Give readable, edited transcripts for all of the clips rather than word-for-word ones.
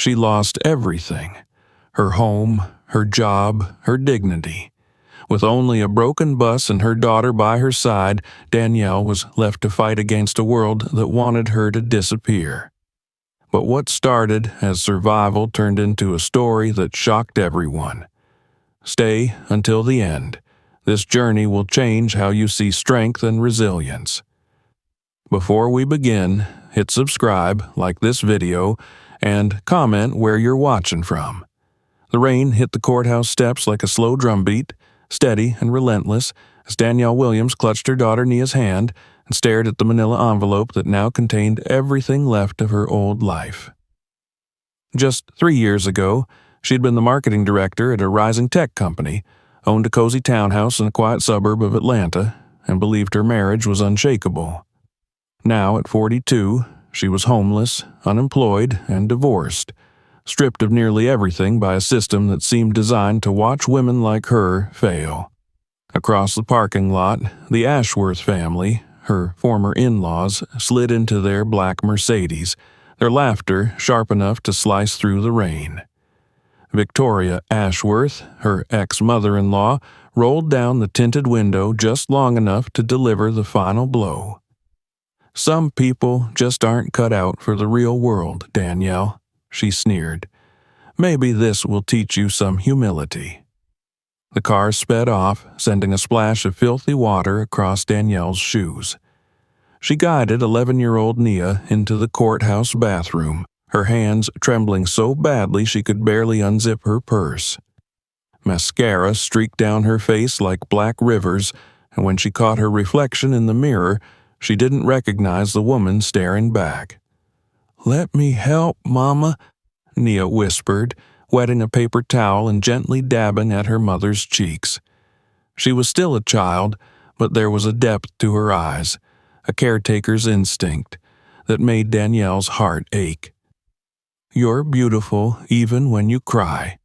She lost everything: her home, her job, her dignity. With only a broken bus and her daughter by her side, Danielle was left to fight against a world that wanted her to disappear. But what started as survival turned into a story that shocked everyone. Stay until the end. This journey will change how you see strength and resilience. Before we begin, hit subscribe, like this video, and comment where you're watching from. The rain hit the courthouse steps like a slow drumbeat, steady and relentless, as Danielle Williams clutched her daughter Nia's hand and stared at the manila envelope that now contained everything left of her old life. Just 3 years ago, she'd been the marketing director at a rising tech company, owned a cozy townhouse in a quiet suburb of Atlanta, and believed her marriage was unshakable. Now, at 42, she was homeless, unemployed, and divorced, stripped of nearly everything by a system that seemed designed to watch women like her fail. Across the parking lot, the Ashworth family, her former in-laws, slid into their black Mercedes, their laughter sharp enough to slice through the rain. Victoria Ashworth, her ex-mother-in-law, rolled down the tinted window just long enough to deliver the final blow. "Some people just aren't cut out for the real world, Danielle," she sneered. "Maybe this will teach you some humility." The car sped off, sending a splash of filthy water across Danielle's shoes. She guided 11-year-old Nia into the courthouse bathroom, her hands trembling so badly she could barely unzip her purse. Mascara streaked down her face like black rivers, and when she caught her reflection in the mirror, she didn't recognize the woman staring back. "Let me help, Mama," Nia whispered, wetting a paper towel and gently dabbing at her mother's cheeks. She was still a child, but there was a depth to her eyes, a caretaker's instinct, that made Danielle's heart ache. "You're beautiful even when you cry,"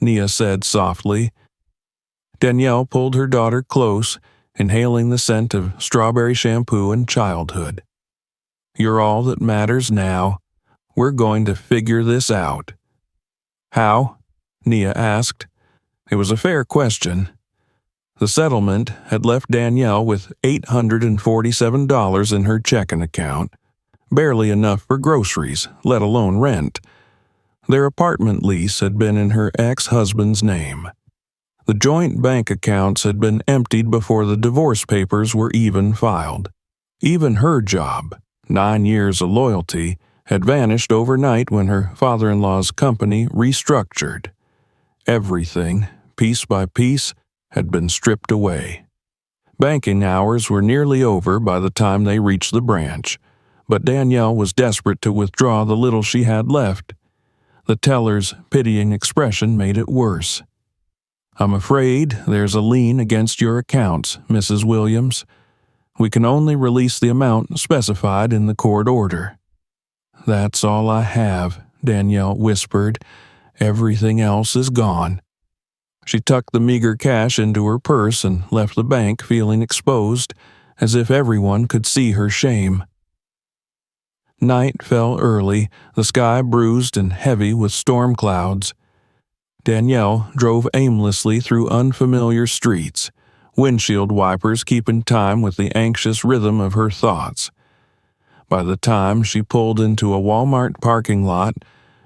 Nia said softly. Danielle pulled her daughter close, inhaling the scent of strawberry shampoo and childhood. "You're all that matters now. We're going to figure this out." "How?" Nia asked. It was a fair question. The settlement had left Danielle with $847 in her checking account, barely enough for groceries, let alone rent. Their apartment lease had been in her ex-husband's name. The joint bank accounts had been emptied before the divorce papers were even filed. Even her job, 9 years of loyalty, had vanished overnight when her father-in-law's company restructured. Everything, piece by piece, had been stripped away. Banking hours were nearly over by the time they reached the branch, but Danielle was desperate to withdraw the little she had left. The teller's pitying expression made it worse. "I'm afraid there's a lien against your accounts, Mrs. Williams. We can only release the amount specified in the court order." "That's all I have," Danielle whispered. "Everything else is gone." She tucked the meager cash into her purse and left the bank feeling exposed, as if everyone could see her shame. Night fell early, the sky bruised and heavy with storm clouds. Danielle drove aimlessly through unfamiliar streets, windshield wipers keeping time with the anxious rhythm of her thoughts. By the time she pulled into a Walmart parking lot,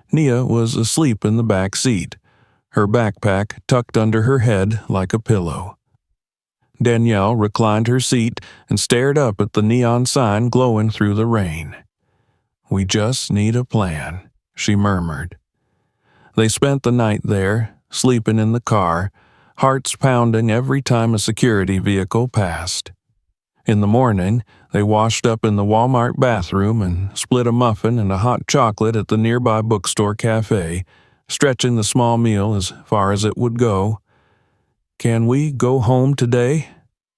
Nia was asleep in the back seat, her backpack tucked under her head like a pillow. Danielle reclined her seat and stared up at the neon sign glowing through the rain. "We just need a plan," she murmured. They spent the night there, sleeping in the car, hearts pounding every time a security vehicle passed. In the morning, they washed up in the Walmart bathroom and split a muffin and a hot chocolate at the nearby bookstore cafe, stretching the small meal as far as it would go. "Can we go home today?"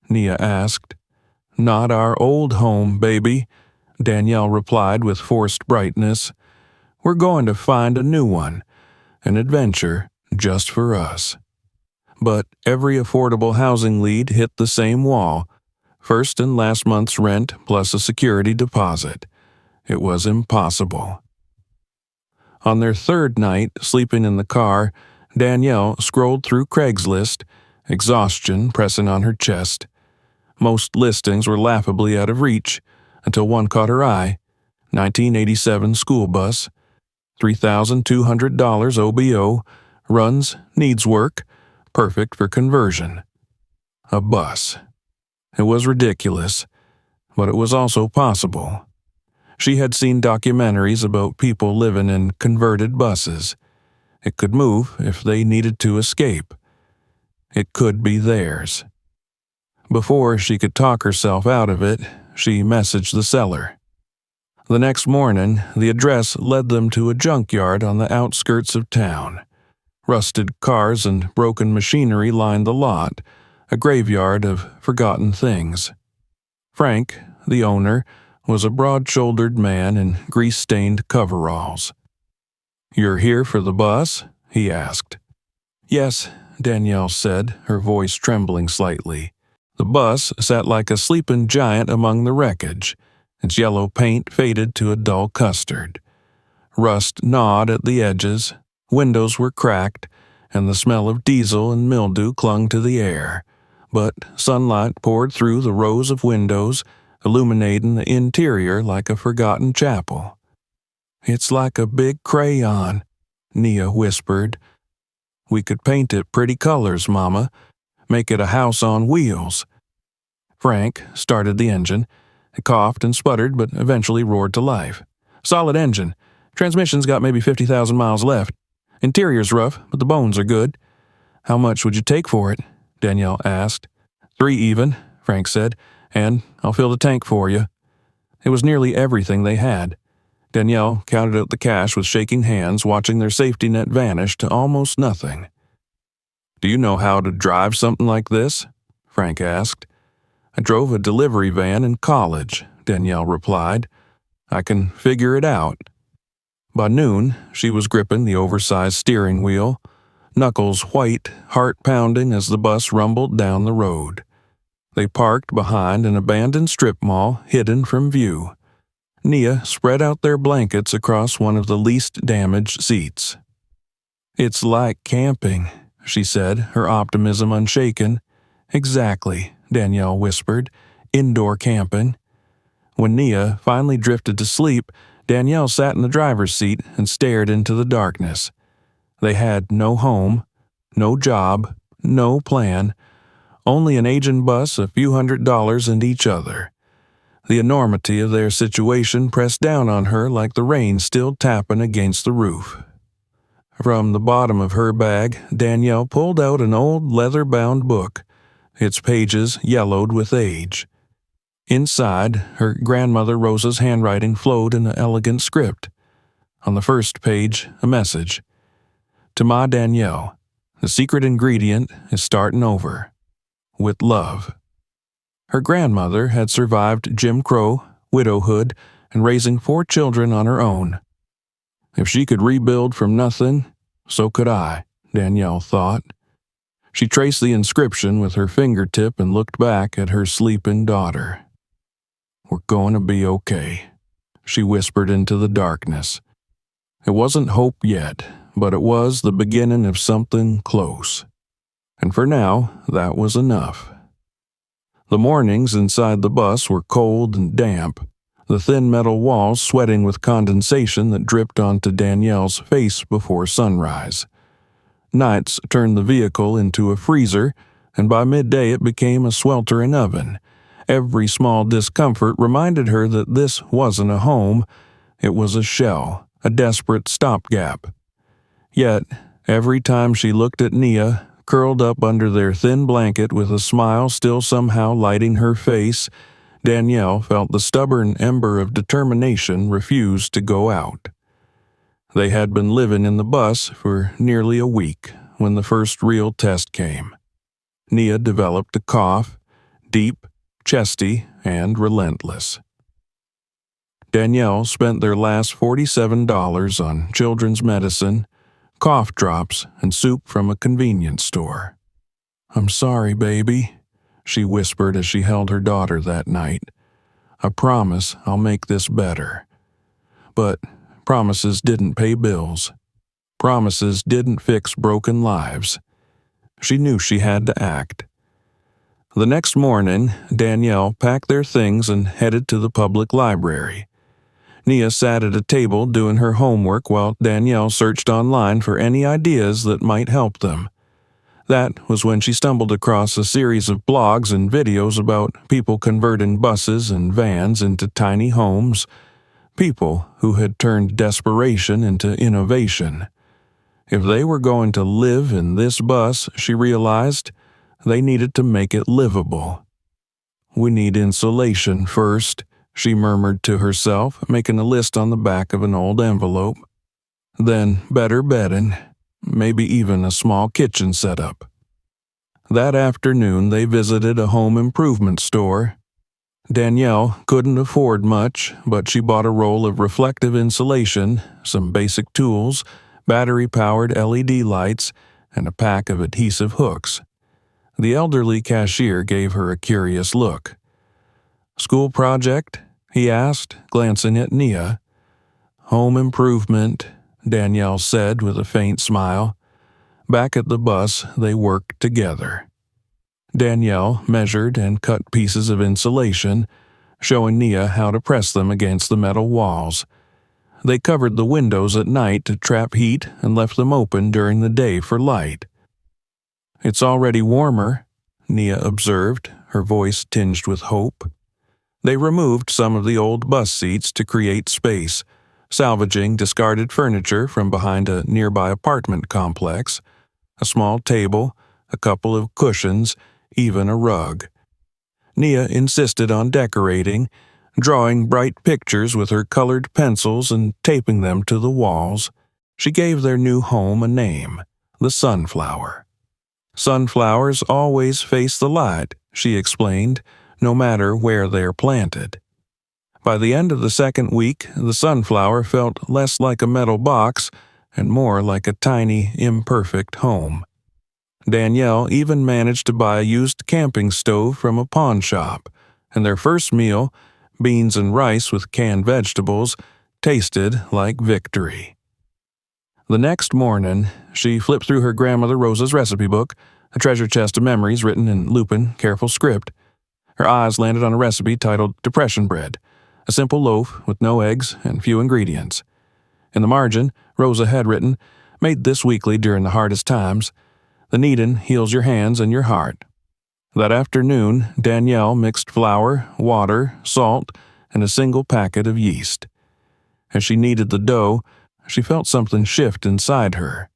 Nia asked. "Not our old home, baby," Danielle replied with forced brightness. "We're going to find a new one, an adventure just for us." But every affordable housing lead hit the same wall: first and last month's rent plus a security deposit. It was impossible. On their third night, sleeping in the car, Danielle scrolled through Craigslist, exhaustion pressing on her chest. Most listings were laughably out of reach, until one caught her eye. 1987 school bus, $3,200 OBO, runs, needs work, perfect for conversion. A bus. It was ridiculous, but it was also possible. She had seen documentaries about people living in converted buses. It could move if they needed to escape. It could be theirs. Before she could talk herself out of it, she messaged the seller. The next morning, the address led them to a junkyard on the outskirts of town. Rusted cars and broken machinery lined the lot, a graveyard of forgotten things. Frank, the owner, was a broad-shouldered man in grease-stained coveralls. "You're here for the bus?" he asked. "Yes," Danielle said, her voice trembling slightly. The bus sat like a sleeping giant among the wreckage, its yellow paint faded to a dull custard. Rust gnawed at the edges, windows were cracked, and the smell of diesel and mildew clung to the air. But sunlight poured through the rows of windows, illuminating the interior like a forgotten chapel. "It's like a big crayon," Nia whispered. "We could paint it pretty colors, Mama. Make it a house on wheels." Frank started the engine. It coughed and sputtered, but eventually roared to life. "Solid engine. Transmission's got maybe 50,000 miles left. Interior's rough, but the bones are good." "How much would you take for it?" Danielle asked. "3 even," Frank said, "and I'll fill the tank for you." It was nearly everything they had. Danielle counted out the cash with shaking hands, watching their safety net vanish to almost nothing. "Do you know how to drive something like this?" Frank asked. "I drove a delivery van in college," Danielle replied. "I can figure it out." By noon, she was gripping the oversized steering wheel, knuckles white, heart pounding as the bus rumbled down the road. They parked behind an abandoned strip mall, hidden from view. Nia spread out their blankets across one of the least damaged seats. "It's like camping," she said, her optimism unshaken. "Exactly," Danielle whispered. "Indoor camping." When Nia finally drifted to sleep, Danielle sat in the driver's seat and stared into the darkness. They had no home, no job, no plan, only an aging bus, a few $100s, and each other. The enormity of their situation pressed down on her like the rain still tapping against the roof. From the bottom of her bag, Danielle pulled out an old leather-bound book, its pages yellowed with age. Inside, her grandmother Rosa's handwriting flowed in an elegant script. On the first page, a message. "To my Danielle, the secret ingredient is starting over. With love." Her grandmother had survived Jim Crow, widowhood, and raising 4 children on her own. If she could rebuild from nothing, so could I, Danielle thought. She traced the inscription with her fingertip and looked back at her sleeping daughter. "We're going to be okay," she whispered into the darkness. It wasn't hope yet, but it was the beginning of something close. And for now, that was enough. The mornings inside the bus were cold and damp, the thin metal walls sweating with condensation that dripped onto Danielle's face before sunrise. Nights turned the vehicle into a freezer, and by midday it became a sweltering oven. Every small discomfort reminded her that this wasn't a home, it was a shell, a desperate stopgap. Yet, every time she looked at Nia, curled up under their thin blanket with a smile still somehow lighting her face, Danielle felt the stubborn ember of determination refuse to go out. They had been living in the bus for nearly a week when the first real test came. Nia developed a cough, deep, chesty, and relentless. Danielle spent their last $47 on children's medicine, cough drops, and soup from a convenience store. "I'm sorry, baby," she whispered as she held her daughter that night. "I promise I'll make this better. But Promises didn't pay bills. Promises didn't fix broken lives. She knew she had to act. The next morning, Danielle packed their things and headed to the public library. Nia sat at a table doing her homework while Danielle searched online for any ideas that might help them. That was when she stumbled across a series of blogs and videos about people converting buses and vans into tiny homes, people who had turned desperation into innovation. If they were going to live in this bus, she realized, they needed to make it livable. "We need insulation first," she murmured to herself, making a list on the back of an old envelope. "Then better bedding, maybe even a small kitchen setup." That afternoon they visited a home improvement store. Danielle couldn't afford much, but she bought a roll of reflective insulation, some basic tools, battery-powered LED lights, and a pack of adhesive hooks. The elderly cashier gave her a curious look. "School project?" he asked, glancing at Nia. "Home improvement," Danielle said with a faint smile. Back at the bus, they worked together. Danielle measured and cut pieces of insulation, showing Nia how to press them against the metal walls. They covered the windows at night to trap heat and left them open during the day for light. "It's already warmer," Nia observed, her voice tinged with hope. They removed some of the old bus seats to create space, salvaging discarded furniture from behind a nearby apartment complex, a small table, a couple of cushions, even a rug. Nia insisted on decorating, drawing bright pictures with her colored pencils and taping them to the walls. She gave their new home a name, the Sunflower. "Sunflowers always face the light," she explained, "no matter where they're planted." By the end of the second week, the sunflower felt less like a metal box and more like a tiny, imperfect home. Danielle even managed to buy a used camping stove from a pawn shop, and their first meal, beans and rice with canned vegetables, tasted like victory. The next morning, she flipped through her grandmother Rosa's recipe book, a treasure chest of memories written in Lupin, careful script. Her eyes landed on a recipe titled Depression Bread, a simple loaf with no eggs and few ingredients. In the margin, Rosa had written, "Made this weekly during the hardest times. The kneading heals your hands and your heart." That afternoon, Danielle mixed flour, water, salt, and a single packet of yeast. As she kneaded the dough, she felt something shift inside her.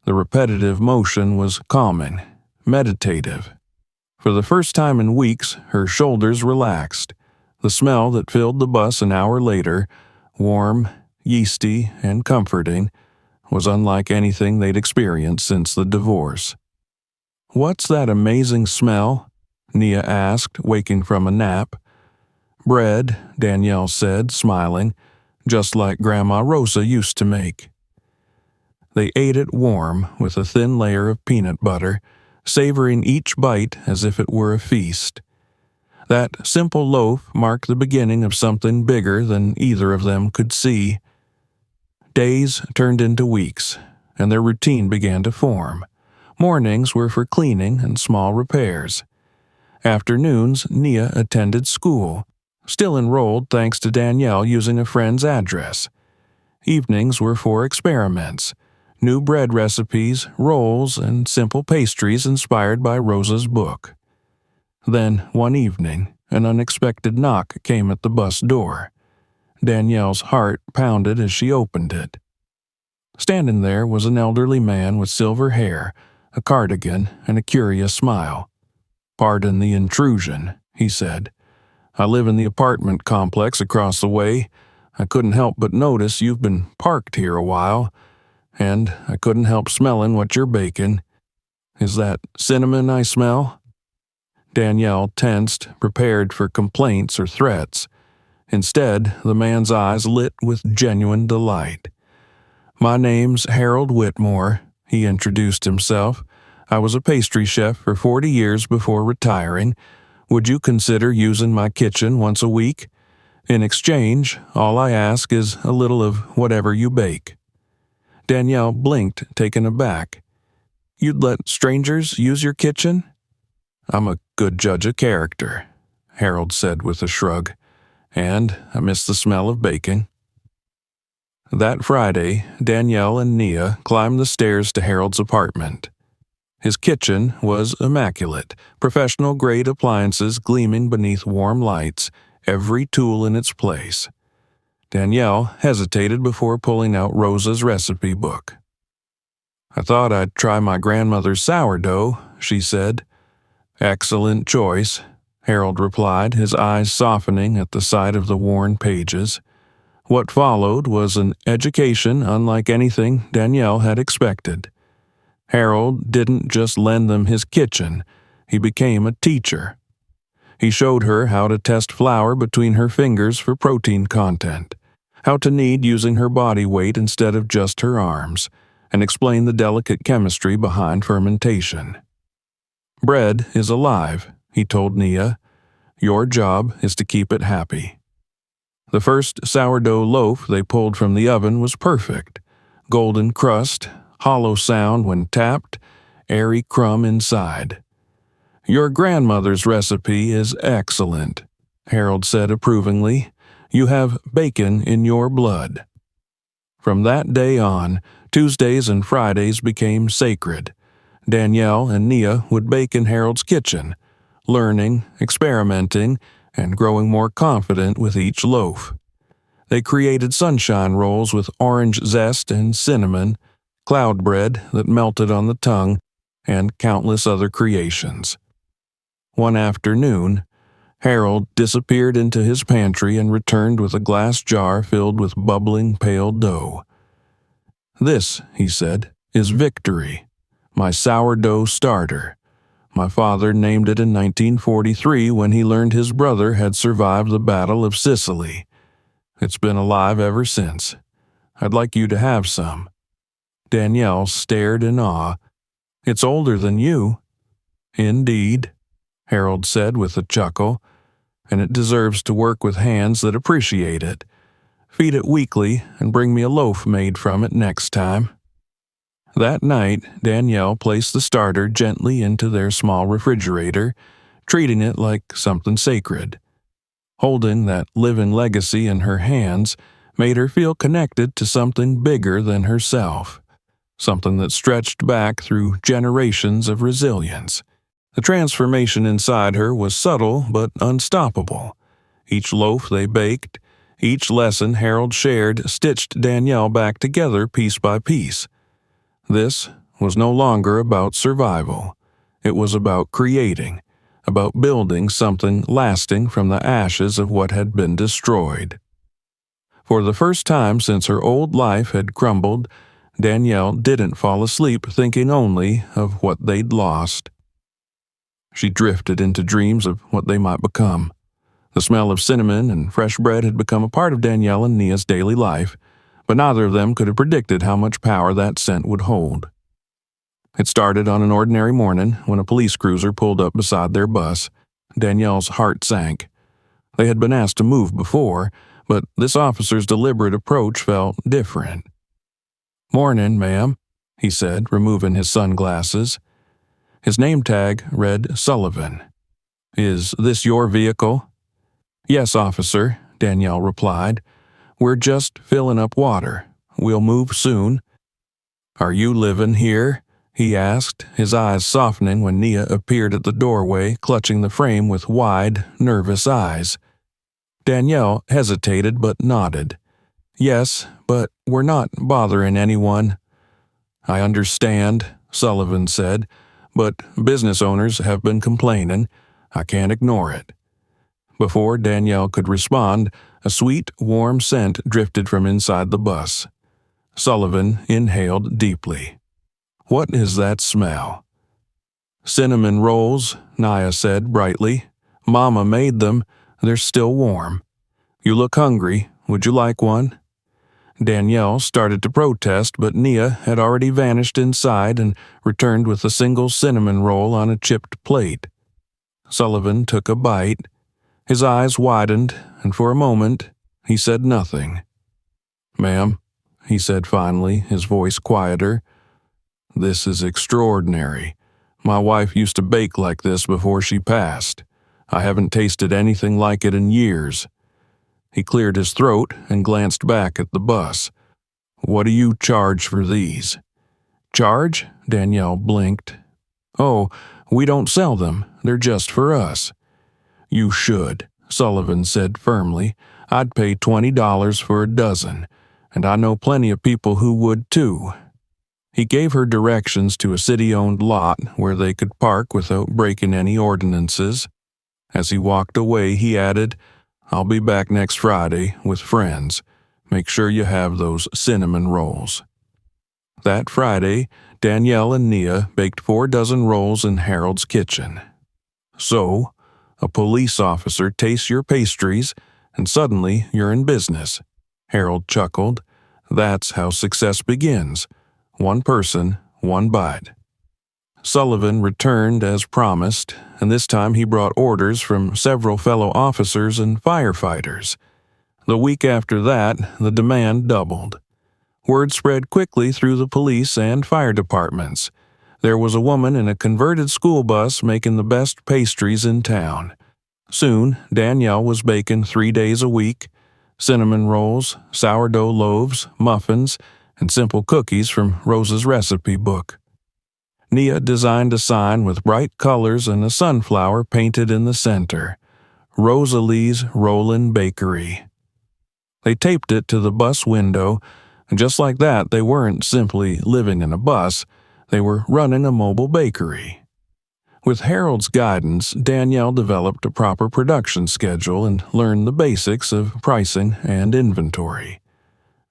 The repetitive motion was calming, meditative. For the first time in weeks, her shoulders relaxed. The smell that filled the bus an hour later, warm, yeasty, and comforting, was unlike anything they'd experienced since the divorce. "What's that amazing smell?" Nia asked, waking from a nap. "Bread," Danielle said, smiling, "just like Grandma Rosa used to make." They ate it warm with a thin layer of peanut butter, savoring each bite as if it were a feast. That simple loaf marked the beginning of something bigger than either of them could see. Days turned into weeks, and their routine began to form. Mornings were for cleaning and small repairs. Afternoons, Nia attended school, still enrolled thanks to Danielle using a friend's address. Evenings were for experiments, new bread recipes, rolls, and simple pastries inspired by Rosa's book. Then, one evening, an unexpected knock came at the bus door. Danielle's heart pounded as she opened it. Standing there was an elderly man with silver hair, a cardigan, and a curious smile. "Pardon the intrusion," he said. "I live in the apartment complex across the way. I couldn't help but notice you've been parked here a while, and I couldn't help smelling what you're baking. Is that cinnamon I smell?" Danielle tensed, prepared for complaints or threats. Instead, the man's eyes lit with genuine delight. "My name's Harold Whitmore," he introduced himself. "I was a pastry chef for 40 years before retiring. Would you consider using my kitchen once a week? In exchange, all I ask is a little of whatever you bake." Danielle blinked, taken aback. "You'd let strangers use your kitchen?" "I'm a good judge of character," Harold said with a shrug, "and I miss the smell of baking." That Friday, Danielle and Nia climbed the stairs to Harold's apartment. His kitchen was immaculate, professional-grade appliances gleaming beneath warm lights, every tool in its place. Danielle hesitated before pulling out Rosa's recipe book. "I thought I'd try my grandmother's sourdough," she said. "Excellent choice," Harold replied, his eyes softening at the sight of the worn pages. What followed was an education unlike anything Danielle had expected. Harold didn't just lend them his kitchen, he became a teacher. He showed her how to test flour between her fingers for protein content, how to knead using her body weight instead of just her arms, and explained the delicate chemistry behind fermentation. "Bread is alive," he told Nia. "Your job is to keep it happy." The first sourdough loaf they pulled from the oven was perfect. Golden crust, hollow sound when tapped, airy crumb inside. "Your grandmother's recipe is excellent," Harold said approvingly. "You have bacon in your blood." From that day on, Tuesdays and Fridays became sacred. Danielle and Nia would bake in Harold's kitchen, learning, experimenting, and growing more confident with each loaf. They created sunshine rolls with orange zest and cinnamon, cloud bread that melted on the tongue, and countless other creations. One afternoon, Harold disappeared into his pantry and returned with a glass jar filled with bubbling pale dough. "This," he said, "is Victory, my sourdough starter. My father named it in 1943 when he learned his brother had survived the Battle of Sicily. It's been alive ever since. I'd like you to have some." Danielle stared in awe. "It's older than you." "Indeed," Harold said with a chuckle, "and it deserves to work with hands that appreciate it. Feed it weekly and bring me a loaf made from it next time." That night, Danielle placed the starter gently into their small refrigerator, treating it like something sacred. Holding that living legacy in her hands made her feel connected to something bigger than herself, something that stretched back through generations of resilience. The transformation inside her was subtle but unstoppable. Each loaf they baked, each lesson Harold shared stitched Danielle back together piece by piece. This was no longer about survival. It was about creating, about building something lasting from the ashes of what had been destroyed. For the first time since her old life had crumbled, Danielle didn't fall asleep thinking only of what they'd lost. She drifted into dreams of what they might become. The smell of cinnamon and fresh bread had become a part of Danielle and Nia's daily life, but neither of them could have predicted how much power that scent would hold. It started on an ordinary morning when a police cruiser pulled up beside their bus. Danielle's heart sank. They had been asked to move before, but this officer's deliberate approach felt different. "Morning, ma'am," he said, removing his sunglasses. His name tag read Sullivan. "Is this your vehicle?" "Yes, officer," Danielle replied. "We're just filling up water. We'll move soon." "Are you living here?" he asked, his eyes softening when Nia appeared at the doorway, clutching the frame with wide, nervous eyes. Danielle hesitated but nodded. "Yes, but we're not bothering anyone." "I understand," Sullivan said, "but business owners have been complaining. I can't ignore it." Before Danielle could respond, a sweet, warm scent drifted from inside the bus. Sullivan inhaled deeply. "What is that smell?" "Cinnamon rolls," Nia said brightly. "Mama made them. They're still warm. You look hungry. Would you like one?" Danielle started to protest, but Nia had already vanished inside and returned with a single cinnamon roll on a chipped plate. Sullivan took a bite. His eyes widened, and for a moment, he said nothing. "Ma'am," he said finally, his voice quieter, "this is extraordinary. My wife used to bake like this before she passed. I haven't tasted anything like it in years." He cleared his throat and glanced back at the bus. "What do you charge for these?" "Charge?" Danielle blinked. "Oh, we don't sell them. They're just for us." "You should," Sullivan said firmly. "I'd pay $20 for a dozen, and I know plenty of people who would too." He gave her directions to a city-owned lot where they could park without breaking any ordinances. As he walked away, he added, "I'll be back next Friday with friends. Make sure you have those cinnamon rolls." That Friday, Danielle and Nia baked 4 dozen rolls in Harold's kitchen. So, a police officer tastes your pastries, and suddenly you're in business. Harold chuckled. That's how success begins. One person, one bite. Sullivan returned as promised, and this time he brought orders from several fellow officers and firefighters. The week after that, the demand doubled. Word spread quickly through the police and fire departments. There was a woman in a converted school bus making the best pastries in town. Soon, Danielle was baking 3 days a week: cinnamon rolls, sourdough loaves, muffins, and simple cookies from Rose's recipe book. Nia designed a sign with bright colors and a sunflower painted in the center: Rosalie's Rollin' Bakery. They taped it to the bus window, and just like that, they weren't simply living in a bus, they were running a mobile bakery. With Harold's guidance, Danielle developed a proper production schedule and learned the basics of pricing and inventory.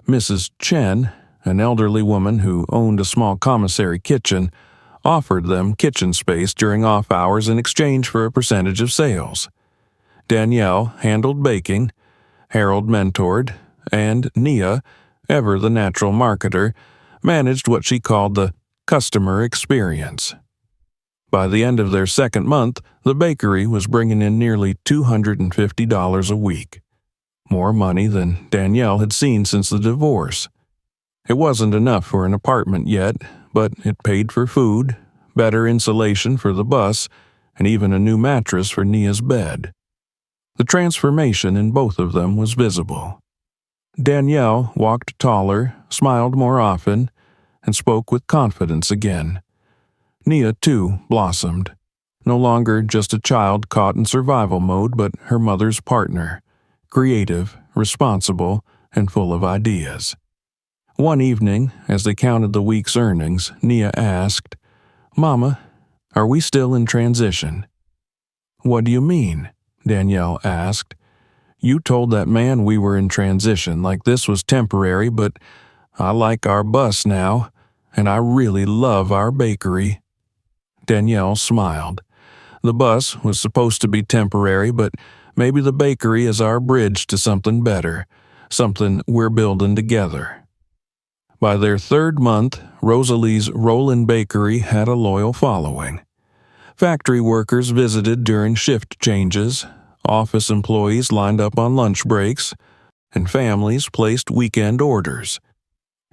Mrs. Chen, an elderly woman who owned a small commissary kitchen, offered them kitchen space during off hours in exchange for a percentage of sales. Danielle handled baking, Harold mentored, and Nia, ever the natural marketer, managed what she called the customer experience. By the end of their second month, the bakery was bringing in nearly $250 a week. More money than Danielle had seen since the divorce. It wasn't enough for an apartment yet, but it paid for food, better insulation for the bus, and even a new mattress for Nia's bed. The transformation in both of them was visible. Danielle walked taller, smiled more often, and spoke with confidence again. Nia, too, blossomed. No longer just a child caught in survival mode, but her mother's partner. Creative, responsible, and full of ideas. One evening, as they counted the week's earnings, Nia asked, "Mama, are we still in transition?" "What do you mean?" Danielle asked. "You told that man we were in transition, like this was temporary, but I like our bus now, and I really love our bakery." Danielle smiled. The bus was supposed to be temporary, but maybe the bakery is our bridge to something better, something we're building together. By their third month, Rosalie's Rollin' Bakery had a loyal following. Factory workers visited during shift changes, office employees lined up on lunch breaks, and families placed weekend orders.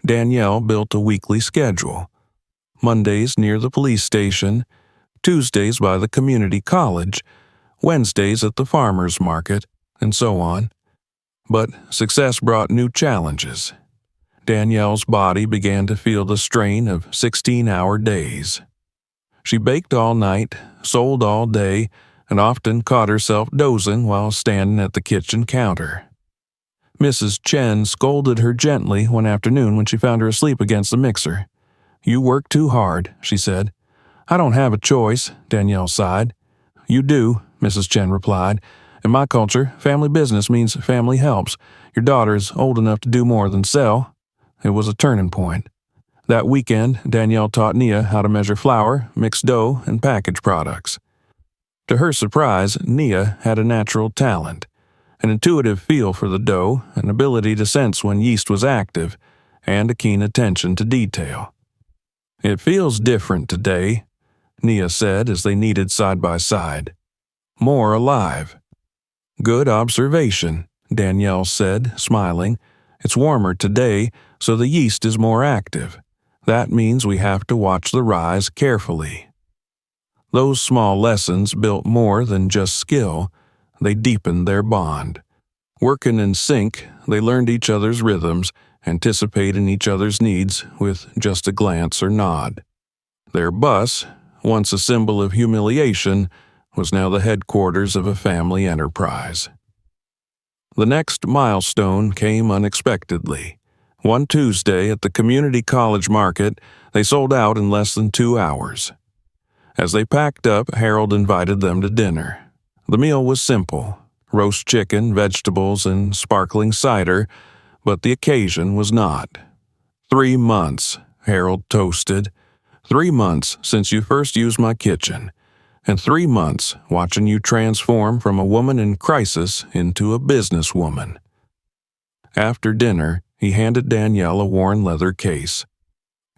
Danielle built a weekly schedule. Mondays near the police station, Tuesdays by the community college, Wednesdays at the farmer's market, and so on. But success brought new challenges. Danielle's body began to feel the strain of 16-hour days. She baked all night, sold all day, and often caught herself dozing while standing at the kitchen counter. Mrs. Chen scolded her gently one afternoon when she found her asleep against the mixer. "You work too hard," she said. "I don't have a choice," Danielle sighed. "You do," Mrs. Chen replied. "In my culture, family business means family helps. Your daughter is old enough to do more than sell." It was a turning point. That weekend, Danielle taught Nia how to measure flour, mix dough, and package products. To her surprise, Nia had a natural talent, an intuitive feel for the dough, an ability to sense when yeast was active, and a keen attention to detail. "It feels different today," Nia said as they kneaded side by side. "More alive." Good observation, Danielle said, smiling. It's warmer today, so the yeast is more active. That means we have to watch the rise carefully. Those small lessons built more than just skill. They deepened their bond. Working in sync, they learned each other's rhythms, anticipating each other's needs with just a glance or nod. Their bus, once a symbol of humiliation, was now the headquarters of a family enterprise. The next milestone came unexpectedly. One Tuesday at the community college market, they sold out in less than 2 hours. As they packed up, Harold invited them to dinner. The meal was simple: roast chicken, vegetables, and sparkling cider, but the occasion was not. 3 months, Harold toasted. 3 months since you first used my kitchen, and 3 months watching you transform from a woman in crisis into a businesswoman. After dinner, he handed Danielle a worn leather case.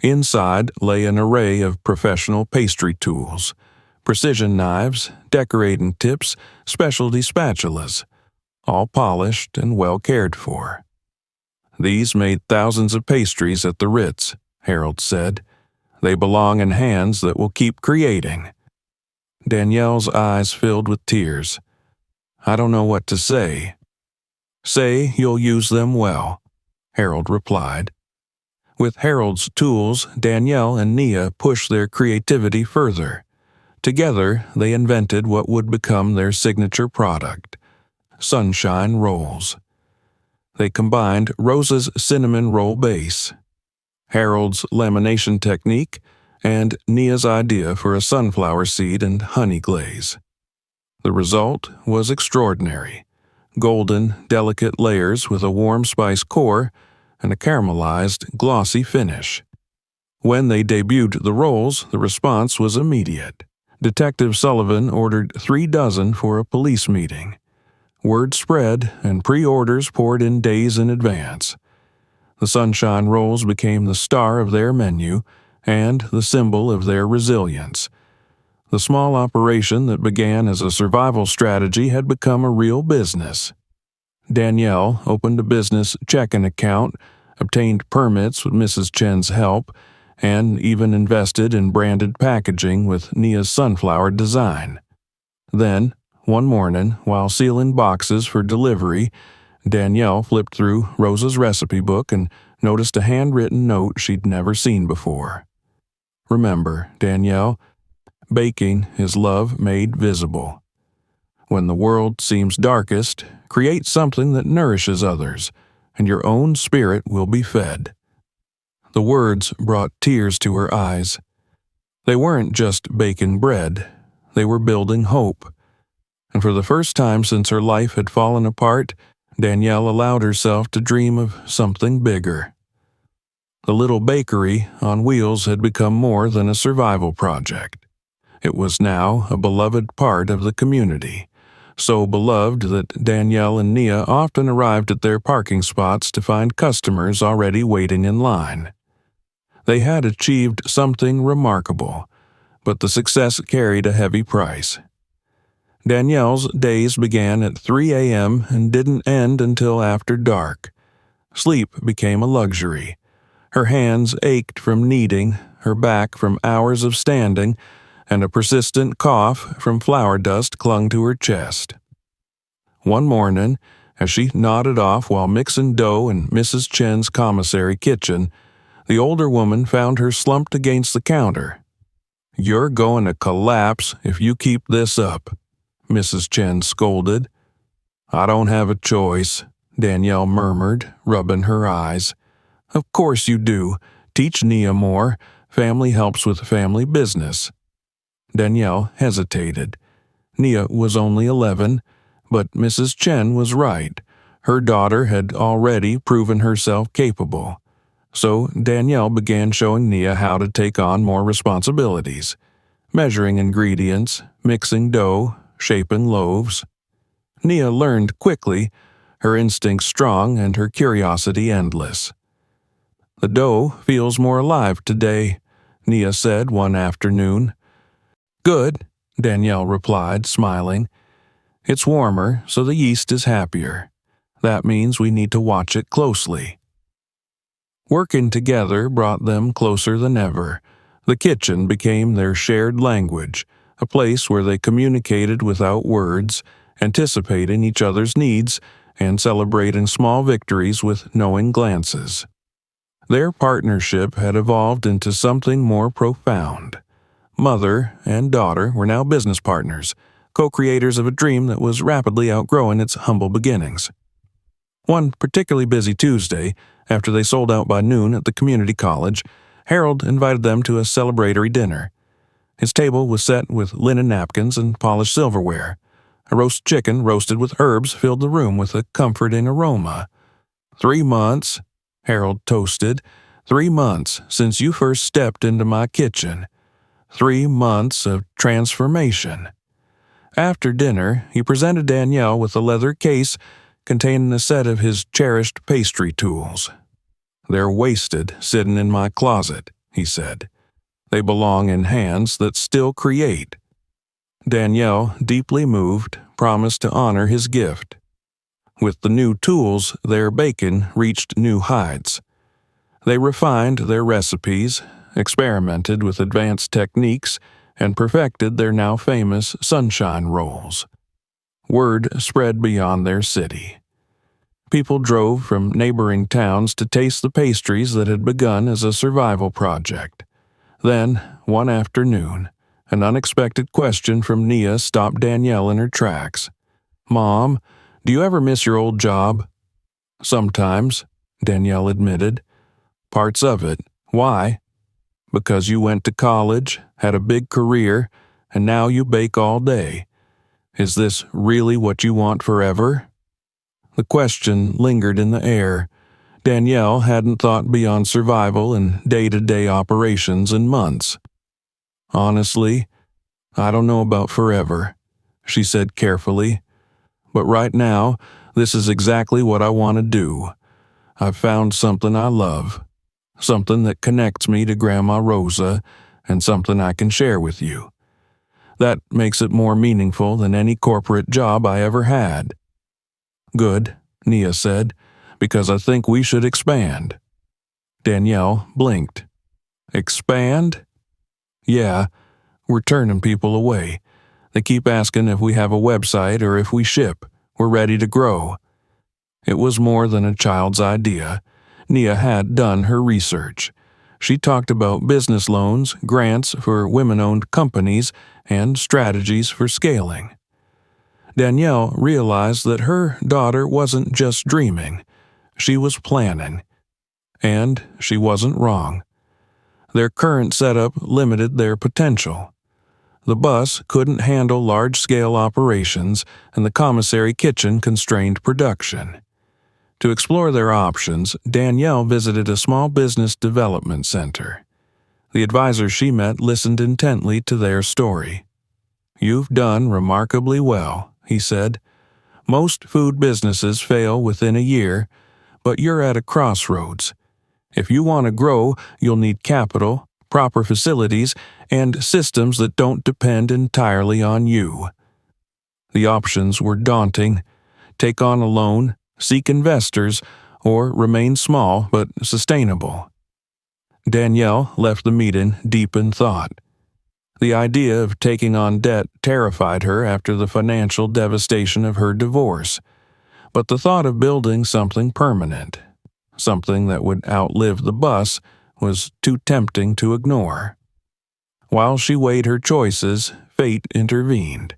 Inside lay an array of professional pastry tools, precision knives, decorating tips, specialty spatulas, all polished and well cared for. These made thousands of pastries at the Ritz, Harold said. They belong in hands that will keep creating. Danielle's eyes filled with tears. I don't know what to say. Say you'll use them well, Harold replied. With Harold's tools, Danielle and Nia pushed their creativity further. Together, they invented what would become their signature product: Sunshine Rolls. They combined Rosa's cinnamon roll base, Harold's lamination technique, and Nia's idea for a sunflower seed and honey glaze. The result was extraordinary: golden, delicate layers with a warm spice core and a caramelized, glossy finish. When they debuted the rolls, the response was immediate. Detective Sullivan ordered 3 dozen for a police meeting. Word spread, and pre-orders poured in days in advance. The Sunshine Rolls became the star of their menu and the symbol of their resilience. The small operation that began as a survival strategy had become a real business. Danielle opened a business checking account, obtained permits with Mrs. Chen's help, and even invested in branded packaging with Nia's sunflower design. Then, one morning, while sealing boxes for delivery, Danielle flipped through Rosa's recipe book and noticed a handwritten note she'd never seen before. Remember, Danielle, baking is love made visible. When the world seems darkest, create something that nourishes others, and your own spirit will be fed. The words brought tears to her eyes. They weren't just baking bread, they were building hope. And for the first time since her life had fallen apart, Danielle allowed herself to dream of something bigger. The little bakery on wheels had become more than a survival project. It was now a beloved part of the community, so beloved that Danielle and Nia often arrived at their parking spots to find customers already waiting in line. They had achieved something remarkable, but the success carried a heavy price. Danielle's days began at 3 a.m. and didn't end until after dark. Sleep became a luxury. Her hands ached from kneading, her back from hours of standing, and a persistent cough from flour dust clung to her chest. One morning, as she nodded off while mixing dough in Mrs. Chen's commissary kitchen, the older woman found her slumped against the counter. "You're going to collapse if you keep this up," Mrs. Chen scolded. "I don't have a choice," Danielle murmured, rubbing her eyes. "Of course you do. Teach Nia more. Family helps with family business." Danielle hesitated. Nia was only 11, but Mrs. Chen was right. Her daughter had already proven herself capable. So Danielle began showing Nia how to take on more responsibilities, measuring ingredients, mixing dough, shaping loaves. Nia learned quickly, her instincts strong and her curiosity endless. "The dough feels more alive today," Nia said one afternoon. "Good," Danielle replied, smiling. It's warmer, so the yeast is happier. That means we need to watch it closely. Working together brought them closer than ever. The kitchen became their shared language, a place where they communicated without words, anticipating each other's needs and celebrating small victories with knowing glances. Their partnership had evolved into something more profound. Mother and daughter were now business partners, co-creators of a dream that was rapidly outgrowing its humble beginnings. One particularly busy Tuesday, after they sold out by noon at the community college, Harold invited them to a celebratory dinner. His table was set with linen napkins and polished silverware. A roast chicken roasted with herbs filled the room with a comforting aroma. 3 months, Harold toasted, 3 months since you first stepped into my kitchen. 3 months of transformation. After dinner, he presented Danielle with a leather case containing a set of his cherished pastry tools. "They're wasted sitting in my closet," he said. "They belong in hands that still create." Danielle, deeply moved, promised to honor his gift. With the new tools, their bacon reached new heights. They refined their recipes, experimented with advanced techniques, and perfected their now famous sunshine rolls. Word spread beyond their city. People drove from neighboring towns to taste the pastries that had begun as a survival project. Then, one afternoon, an unexpected question from Nia stopped Danielle in her tracks. "Mom, do you ever miss your old job?" "Sometimes," Danielle admitted. "Parts of it. Why?" "Because you went to college, had a big career, and now you bake all day. Is this really what you want forever?" The question lingered in the air. Danielle hadn't thought beyond survival and day-to-day operations in months. "Honestly, I don't know about forever," she said carefully. "But right now, this is exactly what I want to do. I've found something I love, something that connects me to Grandma Rosa, and something I can share with you. That makes it more meaningful than any corporate job I ever had." "Good," Nia said, "because I think we should expand." Danielle blinked. "Expand?" "Yeah, we're turning people away. They keep asking if we have a website or if we ship. We're ready to grow." It was more than a child's idea. Nia had done her research. She talked about business loans, grants for women-owned companies, and strategies for scaling. Danielle realized that her daughter wasn't just dreaming. She was planning. And she wasn't wrong. Their current setup limited their potential. The bus couldn't handle large-scale operations, and the commissary kitchen constrained production. To explore their options, Danielle visited a small business development center. The advisor she met listened intently to their story. "You've done remarkably well," he said. "Most food businesses fail within a year, but you're at a crossroads. If you want to grow, you'll need capital, proper facilities, and systems that don't depend entirely on you." The options were daunting. Take on a loan, seek investors, or remain small but sustainable. Danielle left the meeting deep in thought. The idea of taking on debt terrified her after the financial devastation of her divorce, but the thought of building something permanent, something that would outlive the bus, was too tempting to ignore. While she weighed her choices, fate intervened.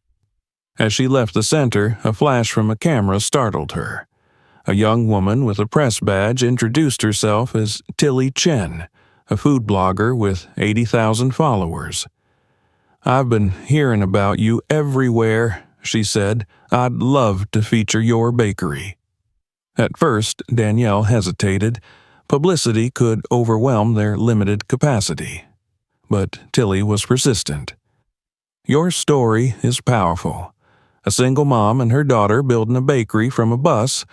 As she left the center, a flash from a camera startled her. A young woman with a press badge introduced herself as Tilly Chen, a food blogger with 80,000 followers. "I've been hearing about you everywhere," she said. "I'd love to feature your bakery." At first, Danielle hesitated. Publicity could overwhelm their limited capacity. But Tilly was persistent. "Your story is powerful. A single mom and her daughter building a bakery from a bus,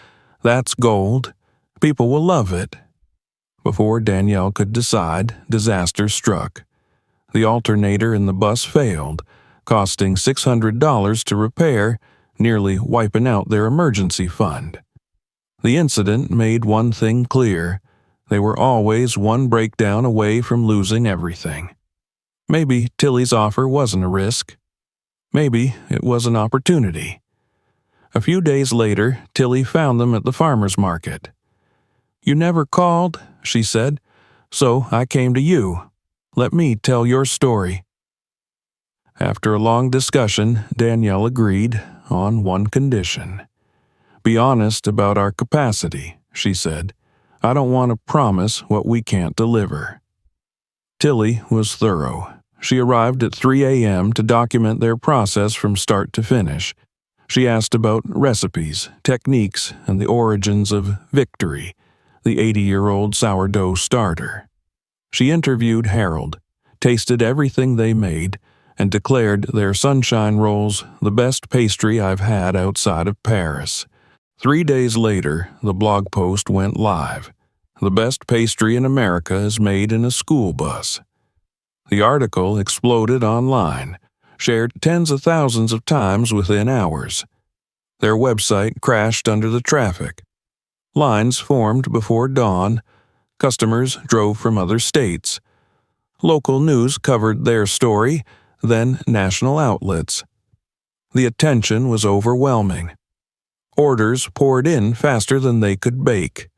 that's gold. People will love it." Before Danielle could decide, disaster struck. The alternator in the bus failed, costing $600 to repair, nearly wiping out their emergency fund. The incident made one thing clear: they were always one breakdown away from losing everything. Maybe Tilly's offer wasn't a risk. Maybe it was an opportunity. A few days later, Tilly found them at the farmer's market. "You never called," she said, "so I came to you. Let me tell your story." After a long discussion, Danielle agreed on one condition. "Be honest about our capacity," she said. "I don't want to promise what we can't deliver." Tilly was thorough. She arrived at 3 a.m. to document their process from start to finish. She asked about recipes, techniques, and the origins of Victory, the 80-year-old sourdough starter. She interviewed Harold, tasted everything they made, and declared their sunshine rolls the best pastry I've had outside of Paris. 3 days later, the blog post went live. "The best pastry in America is made in a school bus." The article exploded online, shared tens of thousands of times within hours. Their website crashed under the traffic. Lines formed before dawn. Customers drove from other states. Local news covered their story, then national outlets. The attention was overwhelming. Orders poured in faster than they could bake.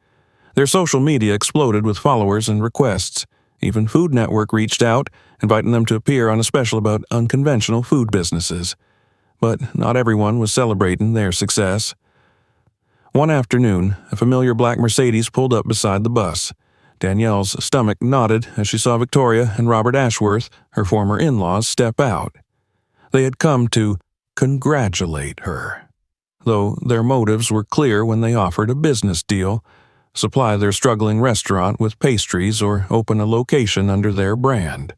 Their social media exploded with followers and requests. Even Food Network reached out, inviting them to appear on a special about unconventional food businesses. But not everyone was celebrating their success. One afternoon, a familiar black Mercedes pulled up beside the bus. Danielle's stomach knotted as she saw Victoria and Robert Ashworth, her former in-laws, step out. They had come to congratulate her, though their motives were clear when they offered a business deal: supply their struggling restaurant with pastries or open a location under their brand.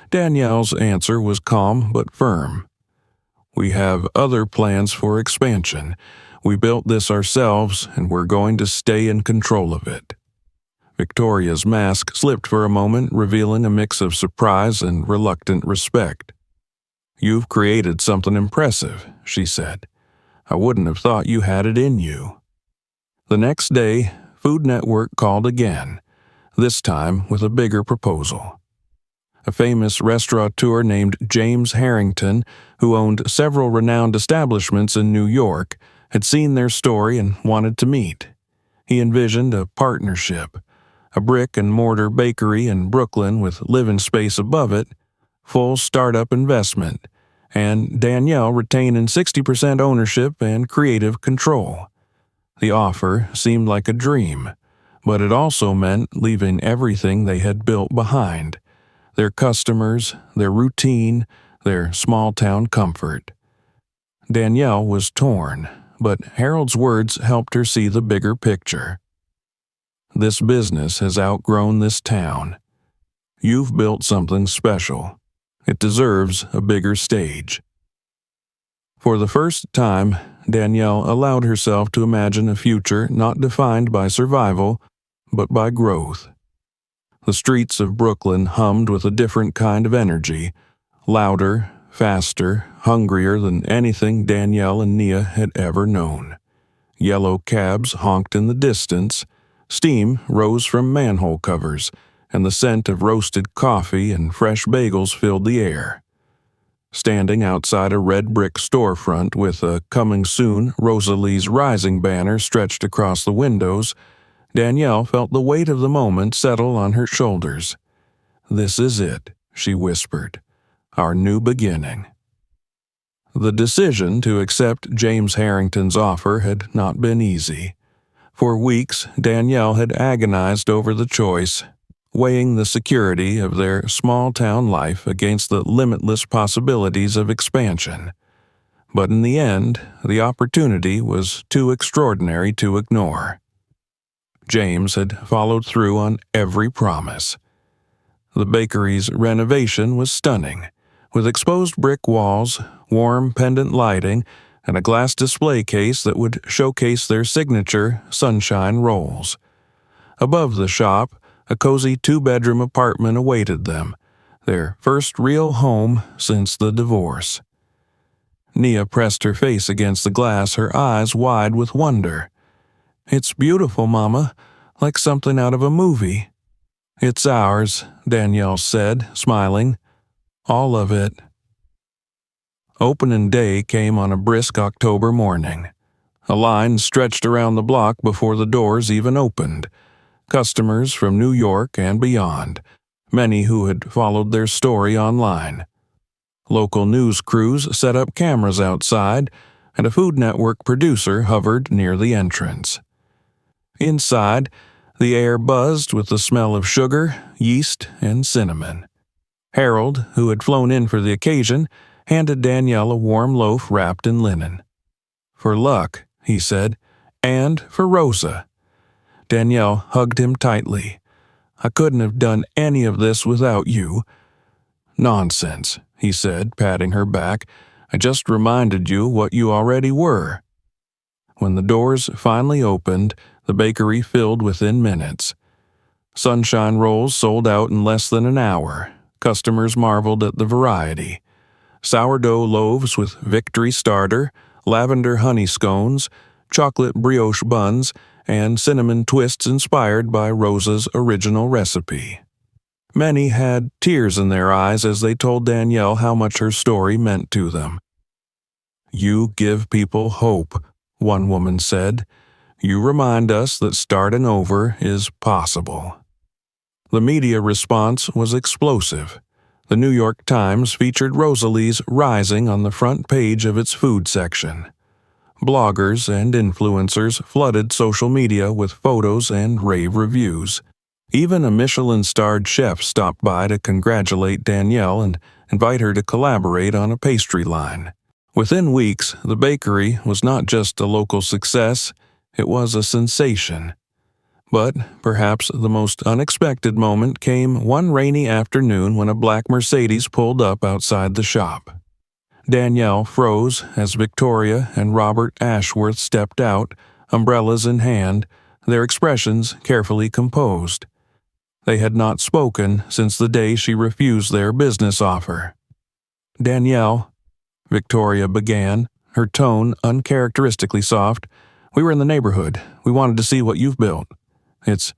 Danielle's answer was calm but firm. "We have other plans for expansion. We built this ourselves, and we're going to stay in control of it." Victoria's mask slipped for a moment, revealing a mix of surprise and reluctant respect. "You've created something impressive," she said. "I wouldn't have thought you had it in you." The next day, Food Network called again, this time with a bigger proposal. A famous restaurateur named James Harrington, who owned several renowned establishments in New York, had seen their story and wanted to meet. He envisioned a partnership: a brick-and-mortar bakery in Brooklyn with living space above it, full startup investment, and Danielle retaining 60% ownership and creative control. The offer seemed like a dream, but it also meant leaving everything they had built behind: their customers, their routine, their small-town comfort. Danielle was torn, but Harold's words helped her see the bigger picture. "This business has outgrown this town. You've built something special. It deserves a bigger stage." For the first time, Danielle allowed herself to imagine a future not defined by survival, but by growth. The streets of Brooklyn hummed with a different kind of energy, louder, faster, hungrier than anything Danielle and Nia had ever known. Yellow cabs honked in the distance, steam rose from manhole covers, and the scent of roasted coffee and fresh bagels filled the air. Standing outside a red brick storefront with a "Coming Soon, Rosalie's Rising" banner stretched across the windows, Danielle felt the weight of the moment settle on her shoulders. "This is it," she whispered, "our new beginning." The decision to accept James Harrington's offer had not been easy. For weeks, Danielle had agonized over the choice, weighing the security of their small-town life against the limitless possibilities of expansion. But in the end, the opportunity was too extraordinary to ignore. James had followed through on every promise. The bakery's renovation was stunning, with exposed brick walls, warm pendant lighting, and a glass display case that would showcase their signature sunshine rolls. Above the shop, a cozy 2-bedroom apartment awaited them, their first real home since the divorce. Nia pressed her face against the glass, her eyes wide with wonder. "It's beautiful, Mama, like something out of a movie." "It's ours," Danielle said, smiling. "All of it." Opening day came on a brisk October morning. A line stretched around the block before the doors even opened. Customers from New York and beyond, many who had followed their story online. Local news crews set up cameras outside, and a Food Network producer hovered near the entrance. Inside, the air buzzed with the smell of sugar, yeast, and cinnamon. Harold, who had flown in for the occasion, handed Danielle a warm loaf wrapped in linen. "For luck," he said, "and for Rosa." Danielle hugged him tightly. "I couldn't have done any of this without you." "Nonsense," he said, patting her back. "I just reminded you what you already were." When the doors finally opened, the bakery filled within minutes. Sunshine rolls sold out in less than an hour. Customers marveled at the variety. Sourdough loaves with victory starter, lavender honey scones, chocolate brioche buns, and cinnamon twists inspired by Rosa's original recipe. Many had tears in their eyes as they told Danielle how much her story meant to them. "You give people hope," one woman said. "You remind us that starting over is possible." The media response was explosive. The New York Times featured Rosalie's Rising on the front page of its food section. Bloggers and influencers flooded social media with photos and rave reviews. Even a Michelin-starred chef stopped by to congratulate Danielle and invite her to collaborate on a pastry line. Within weeks, the bakery was not just a local success, it was a sensation. But perhaps the most unexpected moment came one rainy afternoon when a black Mercedes pulled up outside the shop. Danielle froze as Victoria and Robert Ashworth stepped out, umbrellas in hand, their expressions carefully composed. They had not spoken since the day she refused their business offer. "Danielle," Victoria began, her tone uncharacteristically soft, "we were in the neighborhood. We wanted to see what you've built." "It's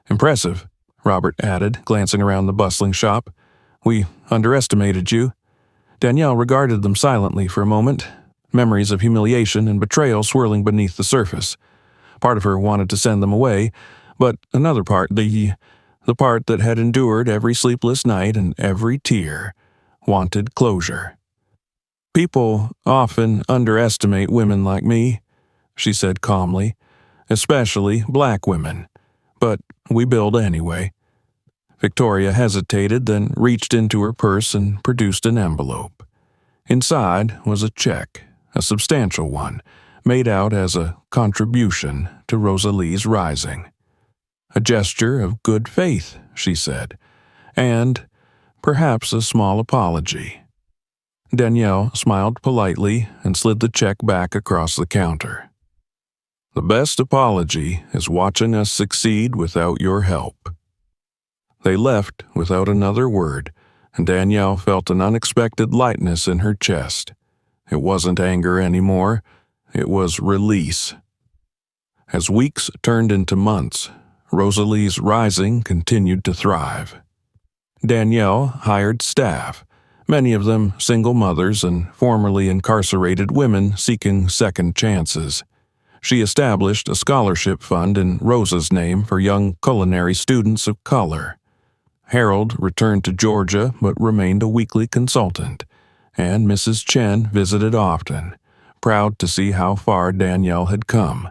impressive," Robert added, glancing around the bustling shop. "We underestimated you." Danielle regarded them silently for a moment, memories of humiliation and betrayal swirling beneath the surface. Part of her wanted to send them away, but another part, the part that had endured every sleepless night and every tear, wanted closure. "People often underestimate women like me," she said calmly, "especially black women. But we build anyway." Victoria hesitated, then reached into her purse and produced an envelope. Inside was a check, a substantial one, made out as a contribution to Rosalie's Rising. "A gesture of good faith," she said, "and perhaps a small apology." Danielle smiled politely and slid the check back across the counter. "The best apology is watching us succeed without your help." They left without another word, and Danielle felt an unexpected lightness in her chest. It wasn't anger anymore, it was release. As weeks turned into months, Rosalie's Rising continued to thrive. Danielle hired staff, many of them single mothers and formerly incarcerated women seeking second chances. She established a scholarship fund in Rosa's name for young culinary students of color. Harold returned to Georgia but remained a weekly consultant, and Mrs. Chen visited often, proud to see how far Danielle had come.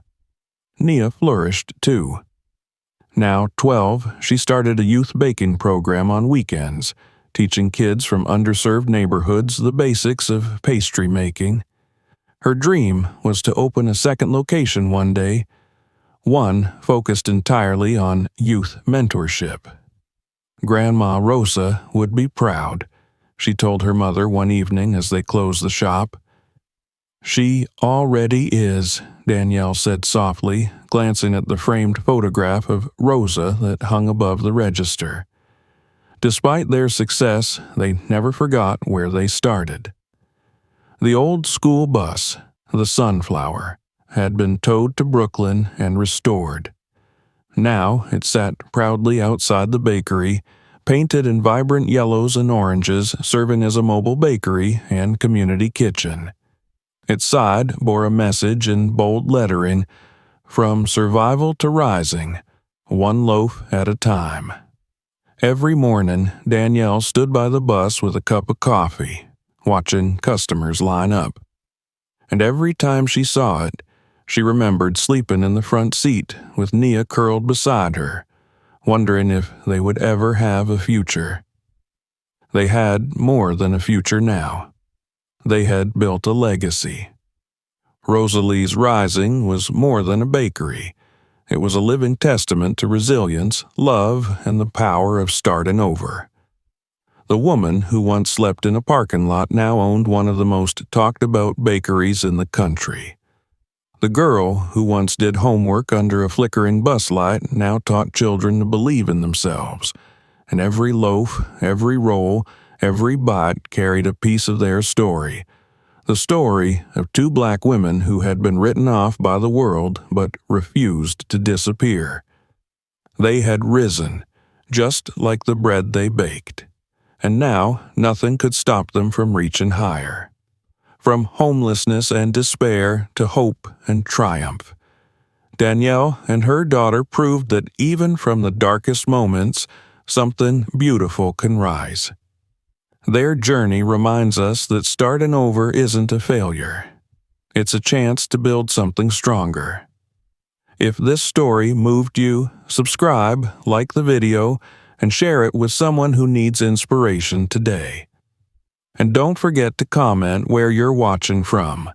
Nia flourished, too. Now 12, she started a youth baking program on weekends, teaching kids from underserved neighborhoods the basics of pastry making. Her dream was to open a second location one day, one focused entirely on youth mentorship. Grandma Rosa would be proud, she told her mother one evening as they closed the shop. "She already is," Danielle said softly, glancing at the framed photograph of Rosa that hung above the register. Despite their success, they never forgot where they started. The old school bus, the Sunflower, had been towed to Brooklyn and restored. Now it sat proudly outside the bakery, painted in vibrant yellows and oranges, serving as a mobile bakery and community kitchen. Its side bore a message in bold lettering, "From survival to rising, one loaf at a time." Every morning, Danielle stood by the bus with a cup of coffee, watching customers line up. And every time she saw it, she remembered sleeping in the front seat with Nia curled beside her, wondering if they would ever have a future. They had more than a future now. They had built a legacy. Rosalie's Rising was more than a bakery. It was a living testament to resilience, love, and the power of starting over. The woman who once slept in a parking lot now owned one of the most talked-about bakeries in the country. The girl who once did homework under a flickering bus light now taught children to believe in themselves, and every loaf, every roll, every bite carried a piece of their story. The story of two black women who had been written off by the world but refused to disappear. They had risen, just like the bread they baked, and now nothing could stop them from reaching higher. From homelessness and despair to hope and triumph. Danielle and her daughter proved that even from the darkest moments, something beautiful can rise. Their journey reminds us that starting over isn't a failure. It's a chance to build something stronger. If this story moved you, subscribe, like the video, and share it with someone who needs inspiration today. And don't forget to comment where you're watching from.